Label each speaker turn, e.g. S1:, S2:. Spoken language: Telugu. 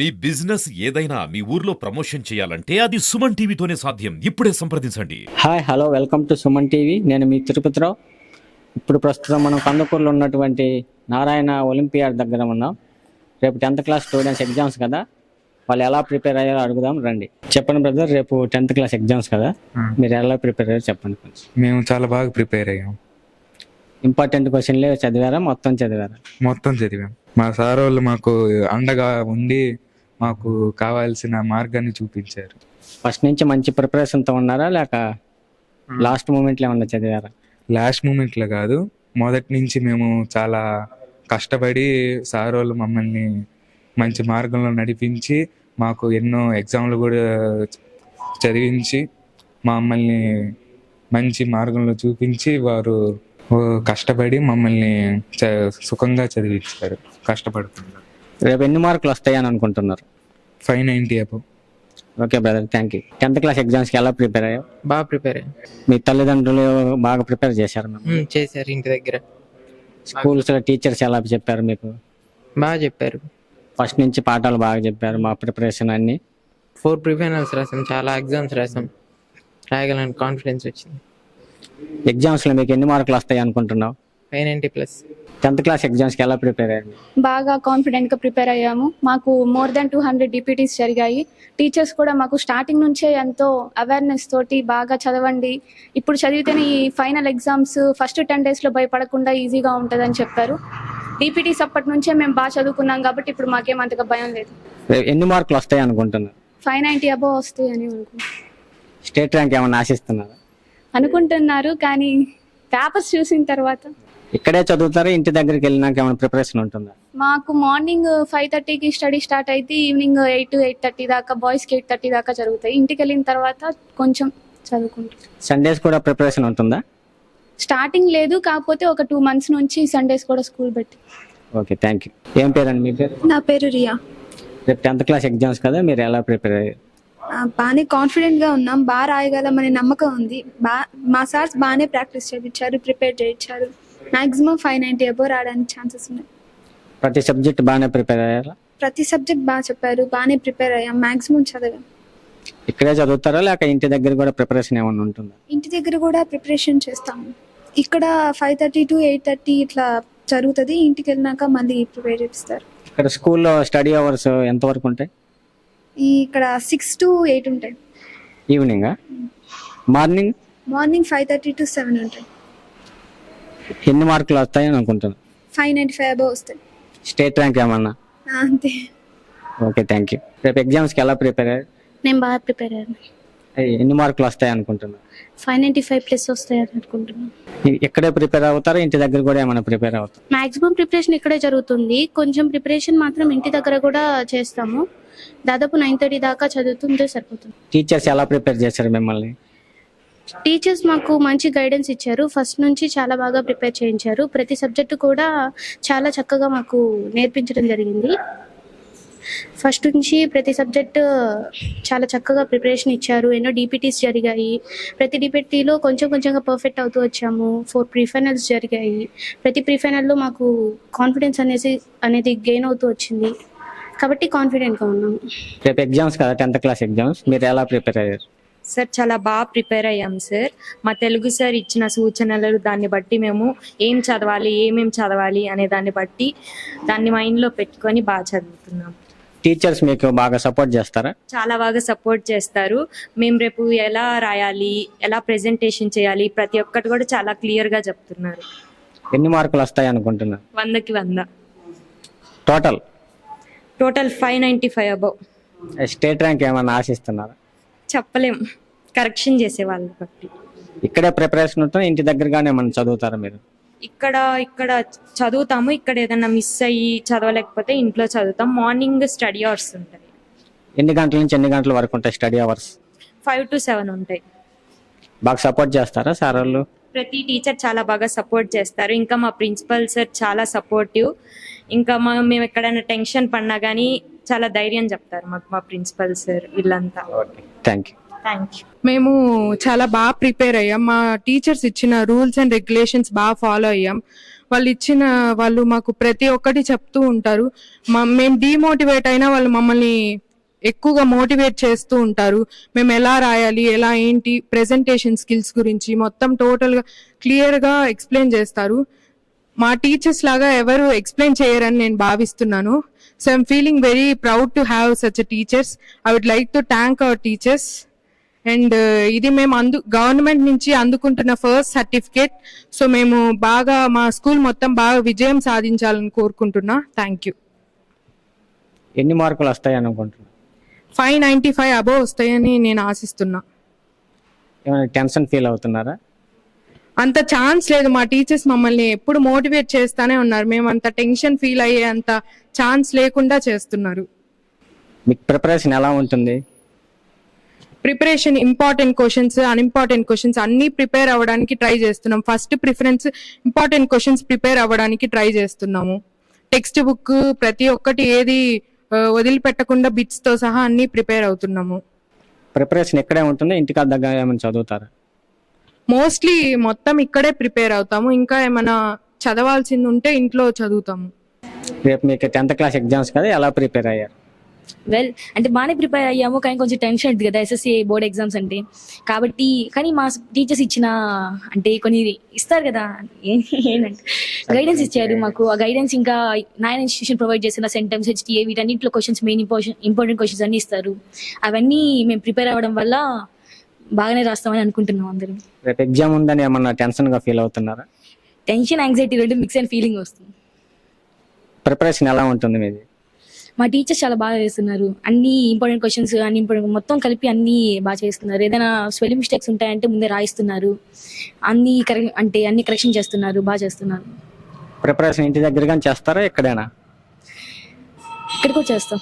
S1: మీ బిజినెస్ ఏదైనా మీ ఊర్లో ప్రమోషన్ చేయాలంటే అది సుమన్ టీవీతోనే సాధ్యం. ఇప్పుడే సంప్రదించండి.
S2: Hi hello welcome to Suman TV. నేను మీ తిరుపతిరావు. ఇప్పుడు ప్రస్తుతం మనం కందుకూరులో ఉన్నటువంటి నారాయణ ఒలింపియాడ్ దగ్గర ఉన్నాం. రేపు 10th క్లాస్ స్టూడెంట్స్ ఎగ్జామ్స్ కదా, వాళ్ళు ఎలా ప్రిపేర్ అయ్యారో అడుగుదాం రండి. చెప్పండి బ్రదర్, రేపు 10th క్లాస్ ఎగ్జామ్స్ కదా, మీరు ఎలా ప్రిపేర్ అయ్యారో చెప్పండి కొంచెం.
S3: మేము చాలా బాగా ప్రిపేర్ అయ్యాం.
S2: ఇంపార్టెంట్ క్వశ్చన్లే చదివారా, మొత్తం చదివారా?
S3: మొత్తం చదివాం. మా సార్ వాళ్ళు మాకు అండగా ఉండి మాకు కావాల్సిన మార్గాన్ని చూపించారు.
S2: ఫస్ట్ నుంచి మంచి ప్రిపరేషన్తో ఉన్నారా, లేక లాస్ట్ మూమెంట్లో ఏమన్నా చదివారా?
S3: లాస్ట్ మూమెంట్లో కాదు, మొదటి నుంచి మేము చాలా కష్టపడి సార్ వాళ్ళు మమ్మల్ని మంచి మార్గంలో నడిపించి మాకు ఎన్నో ఎగ్జామ్లు కూడా చదివించి మమ్మల్ని మంచి మార్గంలో చూపించి వారు కష్టపడి మమ్మల్ని సుఖంగా చదివించారు కష్టపడుతున్నారు.
S2: రేపు ఎన్ని మార్కులు వస్తాయని అనుకుంటున్నారు?
S3: 590 above.
S2: Okay brother, thank you. 10th class ఎగ్జామ్స్కి ఎలా ప్రిపేర్ అయ్యావు?
S4: బాగా ప్రిపేర్ అయ్యాను.
S2: మీ తల్లిదండ్రులు బాగా ప్రిపేర్ చేశారు?
S4: చేశారు ఇంటి దగ్గర.
S2: స్కూల్స్లో టీచర్స్ ఎలా చెప్పారు మీకు?
S4: బాగా చెప్పారు.
S2: ఫస్ట్ నుంచి పాఠాలు బాగా చెప్పారు, మా ప్రిపరేషన్ అన్ని.
S4: 4 ప్రిఫైనల్స్ రాసాం, చాలా ఎగ్జామ్స్ రాసాం, రాయగలని కాన్ఫిడెన్స్ వచ్చింది.
S2: ఎగ్జామ్స్లో మీకు ఎన్ని మార్కులు వస్తాయి అనుకుంటున్నావు?
S4: 590+.
S2: 10th క్లాస్ ఎగ్జామ్స్కి ఎలా ప్రిపేర్ అయ్యారు?
S5: బాగా కాన్ఫిడెంట్గా ప్రిపేర్ అయ్యాము. మాకు మోర్ దెన్ 200 డిప్యూటీస్ జరిగాయి. టీచర్స్ కూడా మాకు స్టార్టింగ్ నుంచే ఎంతో అవేర్నెస్ తోటి బాగా చదవండి, ఇప్పుడు చదివితేనే ఈ ఫైనల్ ఎగ్జామ్స్ ఫస్ట్ 10 డేస్లో భయపడకుండా ఈజీగా ఉంటుందని చెప్పారు. డిప్యూటీస్ అప్పటి నుంచే మేము బాగా చదువుకున్నాం కాబట్టి ఇప్పుడు మాకేమంతగా భయం లేదు.
S2: ఎన్ని మార్కులు వస్తాయి అనుకుంటున్నారు?
S5: 590 అబోవ్ వస్తాయి అని
S2: స్టేట్ ర్యాంక్ ఏమన్నా ఆశిస్తున్నారా?
S5: అనుకుంటున్నారు, కానీ పేపర్స్ చూసిన తర్వాత.
S2: ఇక్కడే చదువుతారా, ఇంటి దగ్గరికి వెళ్ళినాక ఏమైనా ప్రిపరేషన్ ఉంటుందా?
S5: మాకు మార్నింగ్ 5:30కి స్టడీ స్టార్ట్ అయితే ఈవినింగ్ 8 to 8:30 దాకా, బాయ్స్కి 8:30 దాకా జరుగుతాయి. ఇంటికి వెళ్ళిన తర్వాత కొంచెం చదువుకుంటాం.
S2: సండేస్ కూడా ప్రిపరేషన్ ఉంటుందా?
S5: స్టార్టింగ్ లేదు, కాకపోతే ఒక 2 months నుంచి సండేస్ కూడా స్కూల్ పెట్టి.
S2: Okay, thank you. ఏం పేరండి మీ పేరు?
S6: నా పేరు రియా.
S2: రేపు 10th క్లాస్ ఎగ్జామ్స్ కదా, మీరు ఎలా ప్రిపేర్ అయ్యారు?
S6: బాగానే కాన్ఫిడెంట్గా ఉన్నాం, బాగా రాయగలమనే నమ్మకం ఉంది. మా సార్స్ బాగానే ప్రాక్టీస్ చేయించారు, ప్రిపేర్ చేయించారు. మ్యాక్సిమం 590 అబోవ్ రావడానికి ఛాన్సెస్ ఉన్నాయి.
S2: ప్రతి సబ్జెక్ట్ బాగానే ప్రిపేర్ అయ్యారా?
S6: ప్రతి సబ్జెక్ట్ బాగా చెప్పారు, బాగానే ప్రిపేర్ అయ్యాం, మ్యాక్సిమం చదివాం.
S2: ఇక్కడే చదువుతారా, లేక ఇంటి దగ్గర కూడా ప్రిపరేషన్ ఏమైనా ఉంటుందా?
S6: ఇంటి దగ్గర కూడా ప్రిపరేషన్ చేస్తాము. ఇక్కడ 5:30 to 8:30 ఇట్లా జరుగుతుంది. ఇంటికి వెళ్ళినాక మళ్ళీ ప్రిపేర్ చేపిస్తారు.
S2: ఇక్కడ స్కూల్లో స్టడీ అవర్స్ ఎంతవరకు ఉంటాయి?
S6: ఇక్కడ 6 to 8 ఉంటాయి.
S2: ఈవినింగా? మార్నింగ్
S6: 5:30 to 7 ఉంటాయి.
S2: ఎన్ని మార్కులు వస్తాయని అనుకుంటున్నాను?
S6: 595 అబోవ్ వస్తాయి.
S2: స్టేట్ ర్యాంక్ ఏమన్నా?
S6: అంతే.
S2: Okay, thank you. రేపు ఎగ్జామ్స్కి ఎలా ప్రిపేర్ అయ్యారు?
S5: నేను బాగా ప్రిపేర్ అయ్యాను.
S2: ఎన్ని మార్కులు వస్తాయి అనుకుంటున్నాను?
S5: 595+ వస్తాయని అనుకుంటున్నాను.
S2: ఇక్కడే ప్రిపేర్ అవుతారా, ఇంటి దగ్గర కూడా ఏమైనా ప్రిపేర్ అవుతారు?
S5: మాక్సిమం ప్రిపరేషన్ ఇక్కడే జరుగుతుంది, కొంచెం ప్రిపరేషన్ మాత్రం ఇంటి దగ్గర కూడా చేస్తాము. దాదాపు 9:30 దాకా చదువుతుంటే సరిపోతుంది.
S2: టీచర్స్ ఎలా ప్రిపేర్ చేశారు మిమ్మల్ని?
S5: టీచర్స్ మాకు మంచి గైడెన్స్ ఇచ్చారు, ఫస్ట్ నుంచి చాలా బాగా ప్రిపేర్ చేయించారు. ప్రతి సబ్జెక్టు కూడా చాలా చక్కగా మాకు నేర్పించడం జరిగింది. ఫస్ట్ నుంచి ప్రతి సబ్జెక్టు చాలా చక్కగా ప్రిపరేషన్ ఇచ్చారు. ఎన్నో డిపిటీస్ జరిగాయి, ప్రతి డిపిటీలో కొంచెం కొంచెంగా పర్ఫెక్ట్ అవుతూ వచ్చాము. 4 ప్రీఫైనల్స్ జరిగాయి. ప్రతి ప్రీఫైనల్లో మాకు కాన్ఫిడెన్స్ అనేది గెయిన్ అవుతూ వచ్చింది, కాబట్టి కాన్ఫిడెంట్గా ఉన్నాము.
S2: రేపు ఎగ్జామ్స్ కదా, 10th క్లాస్ ఎగ్జామ్స్, మీరు ఎలా ప్రిపేర్ అయ్యారు?
S7: సార్ చాలా బాగా ప్రిపేర్ అయ్యాం సార్. మా తెలుగు సార్ ఇచ్చిన సూచనలు దాన్ని బట్టి మేము ఏమేం చదవాలి అనే దాన్ని మైండ్లో పెట్టుకొని బాగా చదువుతున్నాం.
S2: టీచర్స్ మీకు బాగా సపోర్ట్ చేస్తారా?
S7: చాలా బాగా సపోర్ట్ చేస్తారు. మేము రేపు ఎలా రాయాలి, ఎలా ప్రెజెంటేషన్ చేయాలి, ప్రతి ఒక్కటి కూడా చాలా క్లియర్గా చెప్తున్నారు.
S2: ఎన్ని మార్కులు వస్తాయి అనుకుంటున్నారు?
S7: 100కి 100.
S2: Total
S7: 595 above.
S2: స్టేట్ ర్యాంక్ ఏమైనా ఆశిస్తున్నారా?
S7: చెప్పలేం, కరెక్షన్ చేసే వాళ్ళని బట్టి.
S2: ఇక్కడే ప్రిపరేషన్ ఉంటుంది, ఇంటి దగ్గరగానే ఏమైనా చదువుతారా మీరు?
S7: ఇక్కడ చదువుతాము. ఇక్కడ ఏదైనా మిస్ అయ్యి చదవలేకపోతే ఇంట్లో చదువుతాం. మార్నింగ్ స్టడీ అవర్స్ ఉంటాయి.
S2: ఎన్ని గంటల నుంచి ఎన్ని గంటల వరకు ఉంటాయి స్టడీ అవర్స్?
S7: 5 to 7 ఉంటాయి.
S2: బాగా సపోర్ట్ చేస్తారా సార్ వాళ్ళు?
S7: ప్రతి టీచర్ చాలా బాగా సపోర్ట్ చేస్తారు. ఇంకా మా ప్రిన్సిపల్ సార్ చాలా సపోర్టివ్. ఇంకా మేము ఎక్కడైనా టెన్షన్ పడినా కానీ చాలా ధైర్యం చెప్తారు మాకు మా ప్రిన్సిపల్ సార్ వీళ్ళంతా.
S2: Thank you.
S8: మేము చాలా బాగా ప్రిపేర్ అయ్యాం. మా టీచర్స్ ఇచ్చిన రూల్స్ అండ్ రెగ్యులేషన్స్ బాగా ఫాలో అయ్యాం. వాళ్ళు మాకు ప్రతి ఒక్కటి చెప్తూ ఉంటారు. మేము డిమోటివేట్ అయినా వాళ్ళు మమ్మల్ని ఎక్కువగా మోటివేట్ చేస్తూ ఉంటారు. మేము ఎలా రాయాలి, ఎలా ఏంటి, ప్రెజెంటేషన్ స్కిల్స్ గురించి మొత్తం టోటల్గా క్లియర్గా ఎక్స్ప్లెయిన్ చేస్తారు. మా టీచర్స్ లాగా ఎవరు ఎక్స్ప్లెయిన్ చేయరని నేను భావిస్తున్నాను. So I'm feeling very proud to have such teachers. I would like to thank our teachers. And ఇది మేము గవర్నమెంట్ నుంచి అందుకుంటున్న ఫస్ట్ సర్టిఫికేట్. సో మేము బాగా మా స్కూల్ మొత్తం బాగా విజయం సాధించాలని కోరుకుంటున్నా. Thank you.
S2: ఎన్ని మార్కులు వస్తాయని అనుకుంటున్నా?
S8: 595 అబోవ్ వస్తాయని నేను ఆశిస్తున్నా.
S2: ఏమైనా టెన్షన్ ఫీల్ అవుతున్నారా?
S8: అంత ఛాన్స్ లేదు. మా టీచర్స్ మమ్మల్ని ఎప్పుడు మోటివేట్ చేస్తానే ఉన్నారు. మేము అంత టెన్షన్ ఫీల్ అయ్యే అంత ఛాన్స్ లేకుండా చేస్తున్నారు.
S2: మీకు ప్రిపరేషన్ ఎలా ఉంటుంది?
S8: Preparation important questions, unimportant questions అన్ని ప్రిపేర్ అవ్వడానికి ట్రై చేస్తున్నాం. First preference important questions prepare అవ్వడానికి ట్రై చేస్తున్నాము. టెక్స్ట్ బుక్ ప్రతి ఒక్కటి ఏది వదిలిపెట్టకుండా బిట్స్ తో సహా అన్ని ప్రిపేర్ అవుతున్నాము.
S2: ప్రిపరేషన్ ఇక్కడే ఉంటుంది, ఇంటికి దగ్గర ఏమైనా చదువుతారా?
S8: మోస్ట్లీ మొత్తం ఇక్కడే ప్రిపేర్ అవుతాము. ఇంకా ఏమైనా చదవాల్సింది ఉంటే ఇంట్లో చదువుతాము.
S2: రేపు మీకు 10th క్లాస్ ఎగ్జామ్స్ కదా, ఎలా ప్రిపేర్ అయ్యారు?
S9: వెల్ అంటే బాగానే ప్రిపేర్ అయ్యాము, కానీ కొంచెం టెన్షన్ ఉంటుంది కదా ఎస్ఎస్సి బోర్డ్ ఎగ్జామ్స్ అంటే. కాబట్టి కానీ మా టీచర్స్ ఇచ్చిన అంటే కొన్ని ఇస్తారు కదా, ఏంటంటే గైడెన్స్ ఇచ్చారు మాకు. ఆ గైడెన్స్ ఇంకా నాయన ఇన్స్టిట్యూషన్ ప్రొవైడ్ చేసిన సెంటెమ్స్, హెచ్టిఏ వీటన్నింటిలో క్వశ్చన్స్, మెయిన్ ఇంపార్టెంట్ క్వశ్చన్స్ అన్ని ఇస్తారు. అవన్నీ మేము ప్రిపేర్ అవ్వడం వల్ల బాగానే రాస్తామని అనుకుంటున్నాం అందరం.
S2: రేపు ఎగ్జామ్ ఉందని ఏమన్నా టెన్షన్ గా ఫీల్ అవుతున్నారా?
S9: టెన్షన్, యాంగ్జైటీ రెండు మిక్స్ అయిన ఫీలింగ్ వస్తుంది.
S2: ప్రిపరేషన్ ఎలా ఉంటుంది మీది?
S9: మా టీచర్స్ చాలా బాగా చేస్తున్నారు. అన్ని ఇంపార్టెంట్ క్వశ్చన్స్, అన్ని ఇంపార్టెంట్ మొత్తం కలిపి అన్ని బాగా చేస్తున్నారు. ఏదైనా స్పెల్లింగ్ మిస్టేక్స్ ఉంటాయంటే ముందే రాయిస్తున్నారు. అన్ని కరెక్షన్ చేస్తున్నారు, బాగా చేస్తున్నారు.
S2: ప్రిపరేషన్ ఇంటి దగ్గరగా చేస్తారా, ఎక్కడైనా?
S9: ఇక్కడికి చేస్తాం.